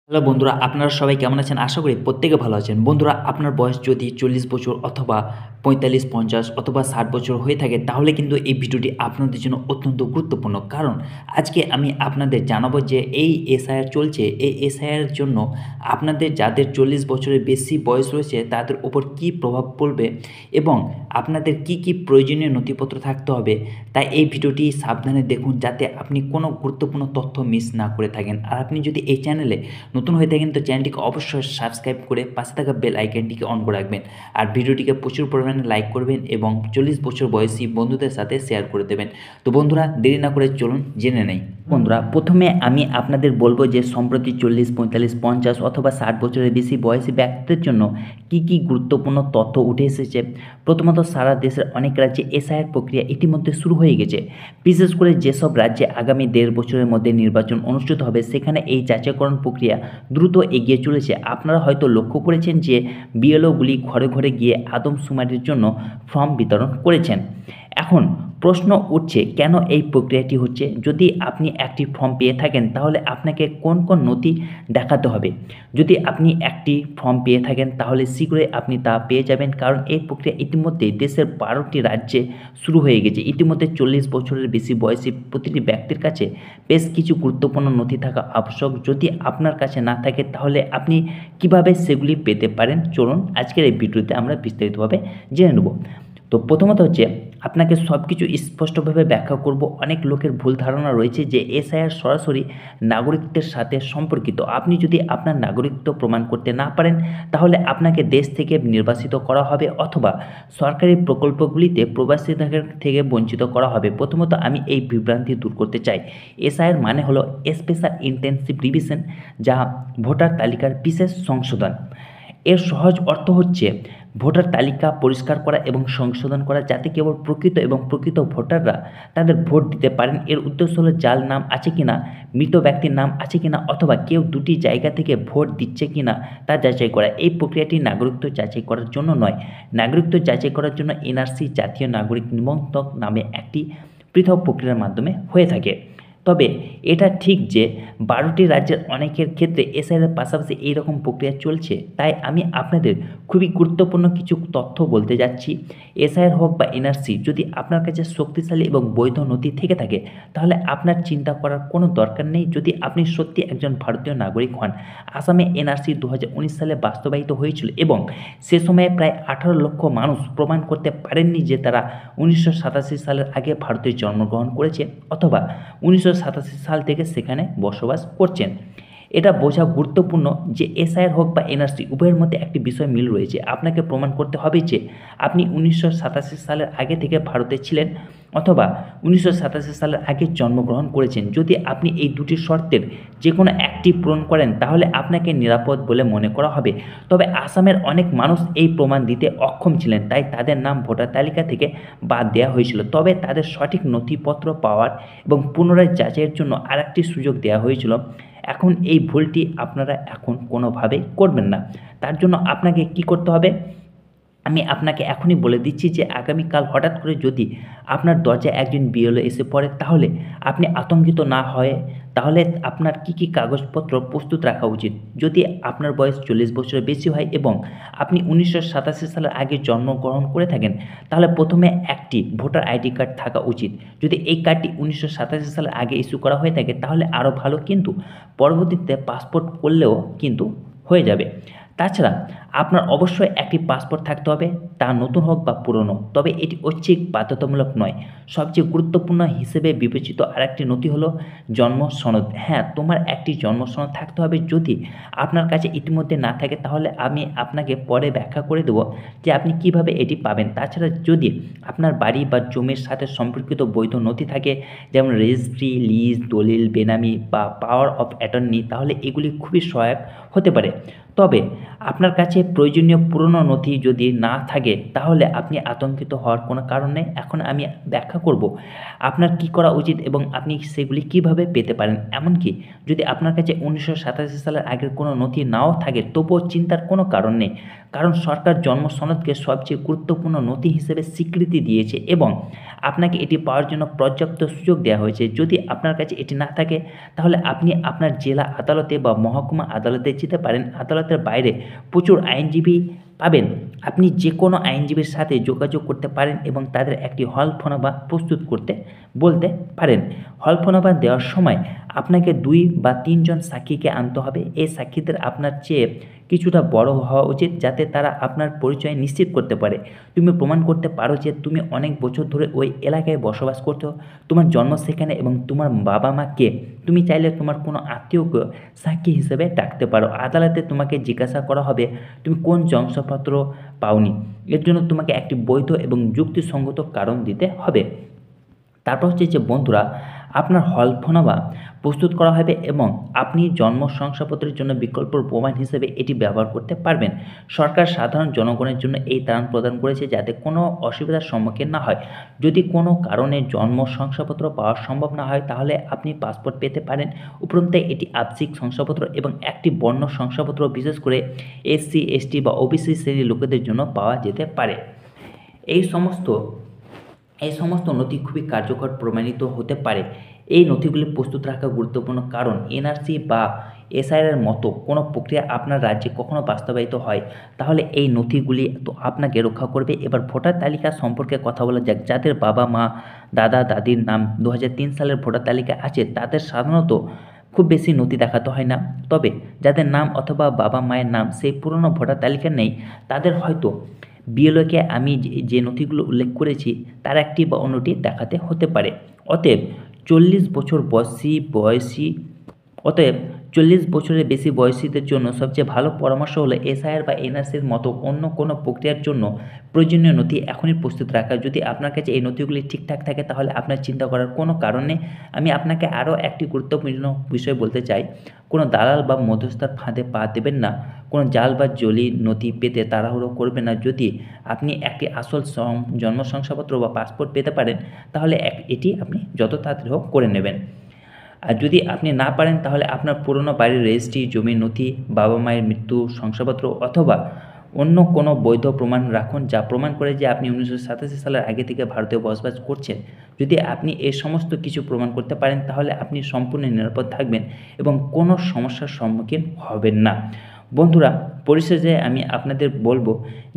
Hello বন্ধুরা, আপনারা সবাই কেমন আছেন? আশা করি প্রত্যেকে ভালো আছেন। বন্ধুরা, আপনার বয়স যদি ৪০ বছর অথবা ৪৫, ৫০ অথবা ৬০ বছর হয়ে থাকে, তাহলে কিন্তু এই ভিডিওটি আপনাদের জন্য অত্যন্ত গুরুত্বপূর্ণ। কারণ আজকে আমি আপনাদের জানাবো যে এই এসআইআর চলছে, এই এসআইআর জন্য আপনাদের যাদের ৪০ বছরের বেশি বয়স রয়েছে তাদের উপর কী প্রভাব পড়বে এবং আপনাদের কি প্রয়োজনীয় নথিপত্র থাকতে হবে। তাই এই ভিডিওটি সাবধানে দেখুন যাতে আপনি কোনো গুরুত্বপূর্ণ তথ্য মিস না করে থাকেন। আর আপনি যদি এই চ্যানেলে নতুন হয়ে থাকেন তো চ্যানেলটিকে অবশ্যই সাবস্ক্রাইব করে পাশে থাকা বেল আইকনটিকে অন করে রাখবেন। আর ভিডিওটিকে প্রচুর পরিমাণে লাইক করবেন এবং ৪০ বছর বয়সী বন্ধুদের সাথে শেয়ার করে দেবেন। তো বন্ধুরা, দেরি না করে চলুন জেনে নেই। বন্ধুরা, প্রথমে আমি আপনাদের বলবো যে সম্প্রতি ৪০, ৪৫, ৫০ অথবা ৬০ বছরের বেশি বয়সী ব্যক্তিদের জন্য কি গুরুত্বপূর্ণ তথ্য উঠে এসেছে। প্রথমত, সারা দেশের অনেক রাজ্যে এসআইআর প্রক্রিয়া ইতিমধ্যে শুরু হয়ে গেছে। বিশেষ করে যেসব রাজ্যে আগামী ১.৫ বছরের মধ্যে নির্বাচন অনুষ্ঠিত হবে সেখানে এই যাচাইকরণ প্রক্রিয়া দ্রুত এগিয়ে চলেছে। আপনারা হয়তো লক্ষ্য করেছেন যে বিএলওগুলি ঘরে ঘরে গিয়ে আদমশুমারির জন্য ফর্ম বিতরণ করেছেন। এখন প্রশ্ন উঠছে, কেন এই প্রক্রিয়াটি হচ্ছে? যদি আপনি একটি ফর্ম পেয়ে থাকেন তাহলে আপনাকে কোন নথি দেখাতে হবে? যদি আপনি একটি ফর্ম পেয়ে থাকেন তাহলে শীঘ্রই আপনি তা পেয়ে যাবেন, কারণ এই প্রক্রিয়া ইতিমধ্যেই দেশের ১২টি রাজ্যে শুরু হয়ে গেছে। ইতিমধ্যে ৪০ বছরের বেশি বয়সী প্রতিটি ব্যক্তির কাছে বেশ কিছু গুরুত্বপূর্ণ নথি থাকা আবশ্যক। যদি আপনার কাছে না থাকে তাহলে আপনি কিভাবে সেগুলি পেতে পারেন, চলুন আজকের এই ভিডিওতে আমরা বিস্তারিতভাবে জেনে নেব। তো প্রথমত হচ্ছে, আপনাকে সব কিছু স্পষ্টভাবে ব্যাখ্যা করব। অনেক লোকের ভুল ধারণা রয়েছে যে এসআইআর সরাসরি নাগরিকত্বের সাথে সম্পর্কিত। আপনি যদি আপনার নাগরিকত্ব প্রমাণ করতে না পারেন তাহলে আপনাকে দেশ থেকে নির্বাসিত করা হবে অথবা সরকারি প্রকল্পগুলিতে প্রবাসীদের থেকে বঞ্চিত করা হবে। প্রথমত আমি এই বিভ্রান্তি দূর করতে চাই। এসআইআর মানে হলো স্পেশাল ইন্টেনসিভ রিভিশন, যা ভোটার তালিকার বিশেষ সংশোধন। এর সহজ অর্থ হচ্ছে ভোটার তালিকা পরিষ্কার করা এবং সংশোধন করা যাতে কেবল প্রকৃত ভোটাররা তাদের ভোট দিতে পারেন। এর উদ্দেশ্য হলো জাল নাম আছে কিনা, মৃত ব্যক্তির নাম আছে কিনা অথবা কেউ দুটি জায়গা থেকে ভোট দিচ্ছে কিনা তা যাচাই করা। এই প্রক্রিয়াটি নাগরিকত্ব যাচাই করার জন্য নয়, নাগরিকত্ব যাচাই করার জন্য এনআরসি, জাতীয় নাগরিক নিবন্ধক নামে একটি পৃথক প্রক্রিয়ার মাধ্যমে হয়ে থাকে। তবে এটা ঠিক যে ১২টি রাজ্যের অনেকের ক্ষেত্রে এসআইআরের পাশাপাশি এইরকম প্রক্রিয়া চলছে। তাই আমি আপনাদের খুবই গুরুত্বপূর্ণ কিছু তথ্য বলতে যাচ্ছি। এসআইআর হোক বা এনআরসি, যদি আপনার কাছে শক্তিশালী এবং বৈধ নথি থেকে থাকে তাহলে আপনার চিন্তা করার কোনো দরকার নেই। যদি আপনি সত্যি একজন ভারতীয় নাগরিক হন। আসামে এনআরসি ২০১৯ সালে বাস্তবায়িত হয়েছিল এবং সে সময়ে প্রায় ১৮ লক্ষ মানুষ প্রমাণ করতে পারেননি যে তারা ১৯৮৭ সালের আগে ভারতে জন্মগ্রহণ করেছে অথবা ১৯৮৭ সাল থেকে সেখানে বসবাস করছেন। এটা বোঝা গুরুত্বপূর্ণ যে এসআইআর হোক বা এনআরসি উভয়ের মধ্যে একটি বিষয় মিল রয়েছে। আপনাকে প্রমাণ করতে হবে যে আপনি ১৯৮৭ সালের আগে থেকে ভারতে ছিলেন অথবা ১৯৮৭ সালের আগে জন্মগ্রহণ করেছেন। যদি আপনি এই দুটি শর্তের যে কোনো একটি পূরণ করেন তাহলে আপনাকে নিরাপদ বলে মনে করা হবে। তবে আসামের অনেক মানুষ এই প্রমাণ দিতে অক্ষম ছিলেন, তাই তাদের নাম ভোটার তালিকা থেকে বাদ দেওয়া হয়েছিল। তবে তাদের সঠিক নথিপত্র পাওয়ার এবং পুনরায় যাচাইয়ের জন্য আরেকটি সুযোগ দেওয়া হয়েছিল। এখন এই ভুলটি আপনারা এখন কোনোভাবেই করবেন না। তার জন্য আপনাকে কি করতে হবে আমি আপনাকে এখনই বলে দিচ্ছি যে আগামীকাল হঠাৎ করে যদি আপনার দরজায় একজন বিএলও এসে পড়ে তাহলে আপনি আতঙ্কিত না হয়ে তাহলে আপনার কি কাগজপত্র প্রস্তুত রাখা উচিত। যদি আপনার বয়স ৪০ বছরের বেশি হয় এবং আপনি ১৯৮৭ সালের আগে জন্মগ্রহণ করে থাকেন তাহলে প্রথমে একটি ভোটার আইডি কার্ড থাকা উচিত। যদি এই কার্ডটি ১৯৮৭ সালের আগে ইস্যু করা হয়ে থাকে তাহলে আরও ভালো, কিন্তু পরবর্তীতে পাসপোর্ট করলেও কিন্তু হয়ে যাবে। তাছাড়া আপনার অবশ্যই একটি পাসপোর্ট থাকতে হবে, তা নতুন হোক বা পুরনো, তবে এটি ঐচ্ছিক বাধ্যতামূলক নয়। সবচেয়ে গুরুত্বপূর্ণ হিসেবে বিবেচিত আরেকটি নথি হলো জন্ম সনদ। হ্যাঁ, তোমার একটি জন্ম সনদ থাকতে হবে। যদি আপনার কাছে ইতিমধ্যে না থাকে তাহলে আমি আপনাকে পরে ব্যাখ্যা করে দেবো যে আপনি কিভাবে এটি পাবেন। তাছাড়া যদি আপনার বাড়ি বা জমির সাথে সম্পর্কিত বৈধ নথি থাকে, যেমন রেজিস্ট্রি, লিজ, দলিল, বেনামি বা পাওয়ার অফ অ্যাটর্নি, তাহলে এগুলি খুবই সহায়ক হতে পারে। তবে আপনার কাছে প্রয়োজনীয় পুরনো নথি যদি না থাকে তাহলে আপনি আতঙ্কিত হওয়ার কোনো কারণ নেই। এখন আমি ব্যাখ্যা করব আপনার কি করা উচিত এবং আপনি সেগুলি কিভাবে পেতে পারেন। এমনকি যদি আপনার কাছে 1987 সালের আগের কোনো নথি নাও থাকে তবুও চিন্তার কোনো কারণ নেই, কারণ সরকার জন্ম সনদকে সবচেয়ে গুরুত্বপূর্ণ নথি হিসেবে স্বীকৃতি দিয়েছে এবং আপনাকে এটি পাওয়ার জন্য পর্যাপ্ত সুযোগ দেওয়া হয়েছে। যদি আপনার কাছে এটি না থাকে তাহলে আপনি আপনার জেলা আদালতে বা মহকুমা আদালতে যেতে পারেন। আদালতের বাইরে প্রচুর আইনজীবী পাবেন। আপনি যে কোনো আইনজীবীর সাথে যোগাযোগ করতে পারেন এবং তাদের একটি হলফনামা প্রস্তুত করতে বলতে পারেন। হলফনামা দেওয়ার সময় আপনাকে 2 বা 3 জন সাক্ষীকে আনতে হবে। এই সাক্ষীদের আপনার চেয়ে কিছুটা বড় হওয়া উচিত যাতে তারা আপনার পরিচয় নিশ্চিত করতে পারে। তুমি প্রমাণ করতে পারো যে তুমি অনেক বছর ধরে ওই এলাকায় বসবাস করছো, তোমার জন্ম সেখানে এবং তোমার বাবা মা কে। তুমি চাইলে তোমার কোনো আত্মীয়কে সাক্ষী হিসেবে ডাকতে পারো। আদালতে তোমাকে জিজ্ঞাসা করা হবে তুমি কোন শংসাপত্র পাওনি। এর জন্য তোমাকে একটি বৈধ এবং যুক্তিসঙ্গত কারণ দিতে হবে। তারপর হচ্ছে যে বন্ধুরা, আপনার হলফনামা প্রস্তুত করা হবে এবং আপনি জন্ম শংসাপত্রের জন্য বিকল্প প্রমাণ হিসেবে এটি ব্যবহার করতে পারবেন। সরকার সাধারণ জনগণের জন্য এই ত্রাণ প্রদান করেছে যাতে কোনো অসুবিধার সম্মুখীন না হয়। যদি কোনো কারণে জন্ম শংসাপত্র পাওয়া সম্ভব না হয় তাহলে আপনি পাসপোর্ট পেতে পারেন। উপরন্তু এটি আবাসিক শংসাপত্র এবং একটি বর্ণ শংসাপত্র বিশেষ করে এসসি, এসটি বা ওবিসি শ্রেণীর লোকেদের জন্য পাওয়া যেতে পারে। এই সমস্ত নথি খুবই কার্যকর প্রমাণিত হতে পারে। এই নথিগুলি প্রস্তুত রাখা গুরুত্বপূর্ণ কারণ এনআরসি বা এসআইআরের মতো কোনো প্রক্রিয়া আপনার রাজ্যে কখনো বাস্তবায়িত হয় তাহলে এই নথিগুলি তো আপনাকে রক্ষা করবে। এবার ভোটার তালিকা সম্পর্কে কথা বলা যাক। যাদের বাবা মা দাদা দাদির নাম 2003 সালের ভোটার তালিকায় আছে তাদের সাধারণত খুব বেশি নথি দেখাতে হয় না। তবে যাদের নাম অথবা বাবা মায়ের নাম সেই পুরনো ভোটার তালিকা নেই তাদের হয়তো বিএলওকে আমি যে নথিগুলো উল্লেখ করেছি তার একটি বা অন্যটি দেখাতে হতে পারে। অতএব 40 বছরের বেশি বয়সীদের জন্য সবচেয়ে ভালো পরামর্শ হলো এসআইআর বা এনআরসির মতো অন্য কোনো প্রক্রিয়ার জন্য প্রয়োজনীয় নথি এখনই প্রস্তুত রাখা। যদি আপনার কাছে এই নথিগুলি ঠিকঠাক থাকে তাহলে আপনার চিন্তা করার কোনো কারণ নেই। আমি আপনাকে আরও একটি গুরুত্বপূর্ণ বিষয় বলতে চাই, কোনো দালাল বা মধ্যস্থতার ফাঁদে পা দেবেন না। কোনো জাল বা জলি নথি পেতে তাড়াহুড়ো করবেন না। যদি আপনি একটি আসল জন্ম শংসাপত্র বা পাসপোর্ট পেতে পারেন তাহলে এটি আপনি যত তাড়াতাড়ি হোক করে নেবেন। আর যদি আপনি না পারেন তাহলে আপনার পুরনো বাড়ির রেজিস্ট্রি, জমির নথি, বাবা মায়ের মৃত্যু শংসাপত্র অথবা অন্য কোনো বৈধ প্রমাণ রাখুন যা প্রমাণ করে যে আপনি 1987 সালের আগে থেকে ভারতে বসবাস করছেন। যদি আপনি এই সমস্ত কিছু প্রমাণ করতে পারেন তাহলে আপনি সম্পূর্ণ নিরাপদ থাকবেন এবং কোনো সমস্যার সম্মুখীন হবেন না। বন্ধুরা, পরিশেষে আমি আপনাদের বলবো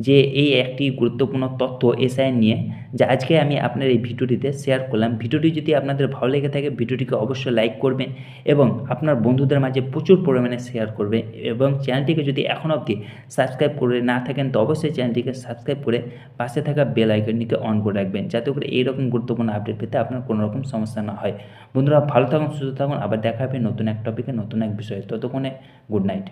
যে এই একটি গুরুত্বপূর্ণ তথ্য এসআইআর নিয়ে যা আজকে আমি আপনার এই ভিডিওটিতে শেয়ার করলাম। ভিডিওটি যদি আপনাদের ভালো লেগে থাকে ভিডিওটিকে অবশ্যই লাইক করবেন এবং আপনার বন্ধুদের মাঝে প্রচুর পরিমাণে শেয়ার করবেন এবং চ্যানেলটিকে যদি এখনও অবধি সাবস্ক্রাইব করে না থাকেন তো অবশ্যই চ্যানেলটিকে সাবস্ক্রাইব করে পাশে থাকা বেল আইকনটিকে অন করে রাখবেন যাতে করে এইরকম গুরুত্বপূর্ণ আপডেট পেতে আপনার কোনো রকম সমস্যা না হয়। বন্ধুরা, ভালো থাকুন, সুস্থ থাকুন। আবার দেখা হবে নতুন এক টপিকে, নতুন এক বিষয়ে। ততক্ষণে গুড নাইট।